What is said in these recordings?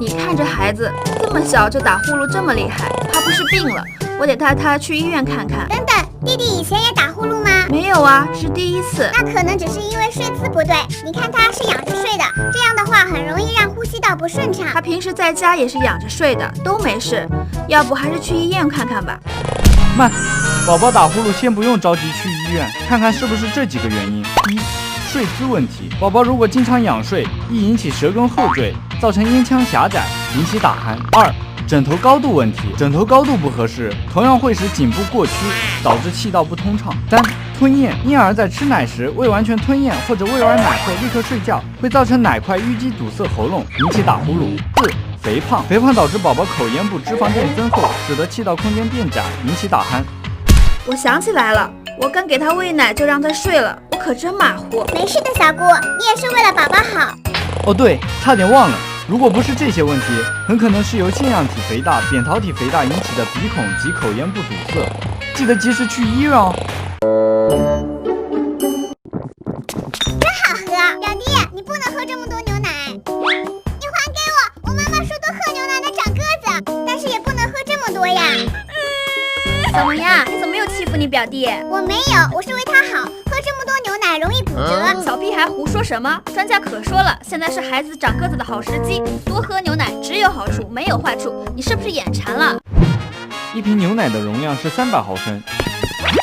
你看这孩子这么小就打呼噜这么厉害，怕不是病了？我得带他去医院看看。等等，弟弟以前也打呼噜吗？没有啊，是第一次。那可能只是因为睡姿不对。你看他是仰着睡的，这样的话很容易让呼吸道不顺畅。他平时在家也是仰着睡的，都没事。要不还是去医院看看吧。慢，宝宝打呼噜先不用着急去医院，看看是不是这几个原因：一、睡姿问题，宝宝如果经常仰睡，易引起舌根后坠，造成咽腔狭窄，引起打鼾。二、枕头高度问题，枕头高度不合适，同样会使颈部过屈，导致气道不通畅。三、吞咽，婴儿在吃奶时未完全吞咽或者喂完奶后立刻睡觉，会造成奶块淤积堵塞喉咙，引起打呼噜。四、肥胖，肥胖导致宝宝口咽部脂肪垫增厚，使得气道空间变窄，引起打鼾。我想起来了，我刚给他喂奶就让他睡了，我可真马虎。没事的，小姑，你也是为了宝宝好。哦对，差点忘了，如果不是这些问题，很可能是由腺样体肥大、扁桃体肥大引起的鼻孔及口咽部堵塞，记得及时去医院哦。真好喝，表弟，你不能喝这么多牛奶，你还给我。我妈妈说多喝牛奶能长个子，但是也不能喝这么多呀。怎么样？你怎么又欺负你表弟？我没有，我是为他好，喝这么多牛奶容易骨折。小屁孩胡说什么？专家可说了，现在是孩子长个子的好时机，多喝牛奶只有好处没有坏处。你是不是眼馋了？一瓶牛奶的容量是300毫升，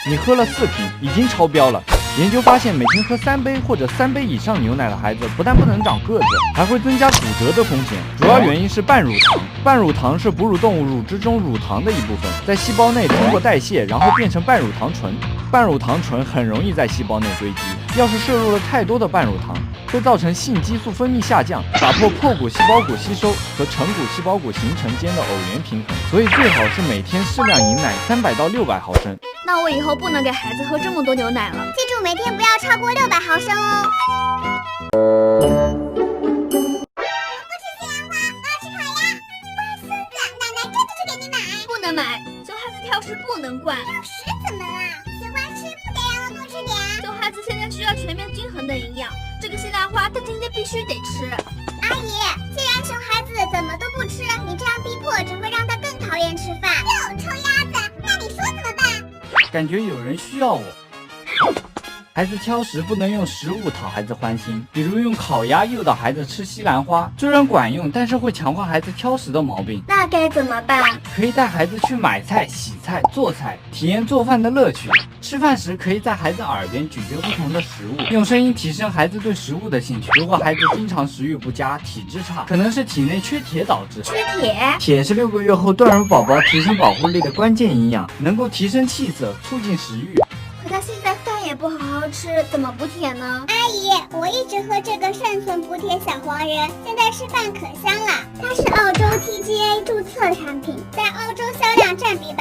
你喝了4瓶，已经超标了。研究发现，每天喝3杯或者3杯以上牛奶的孩子，不但不能长个子，还会增加骨折的风险。主要原因是半乳糖。半乳糖是哺乳动物乳汁中乳糖的一部分，在细胞内通过代谢，然后变成半乳糖醇。半乳糖醇很容易在细胞内堆积，要是摄入了太多的半乳糖，会造成性激素分泌下降，打破破骨细胞骨吸收和成骨细胞骨形成间的偶元平衡。所以最好是每天适量饮奶300到600毫升。那我以后不能给孩子喝这么多牛奶了。记住每天不要超过600毫升哦。不吃西兰花，我要吃烤鸭。乖孙子，奶奶这就是给你买。不能买，熊孩子挑食不能惯。挑食怎么了？喜欢吃不得让我多吃点。熊孩子现在需要全面均衡的营养，这个西兰花他今天必须得吃。阿姨，既然熊孩子怎么都不吃，你这样逼迫只会让他更讨厌吃饭。哟，臭鸭子，那你说怎么办？感觉有人需要我。孩子挑食不能用食物讨孩子欢心，比如用烤鸭诱导孩子吃西兰花，虽然管用，但是会强化孩子挑食的毛病。那该怎么办？可以带孩子去买菜、洗菜、做菜，体验做饭的乐趣。吃饭时可以在孩子耳边咀嚼不同的食物，用声音提升孩子对食物的兴趣。如果孩子经常食欲不佳、体质差，可能是体内缺铁导致。缺铁？铁是6个月后断乳宝宝提升保护力的关键营养，能够提升气色，促进食欲。可他现在饭也不好好吃，怎么补铁呢？阿姨，我一直喝这个善存补铁小黄人，现在吃饭可香了。它是澳洲 TGA 注册产品，在澳洲销量占比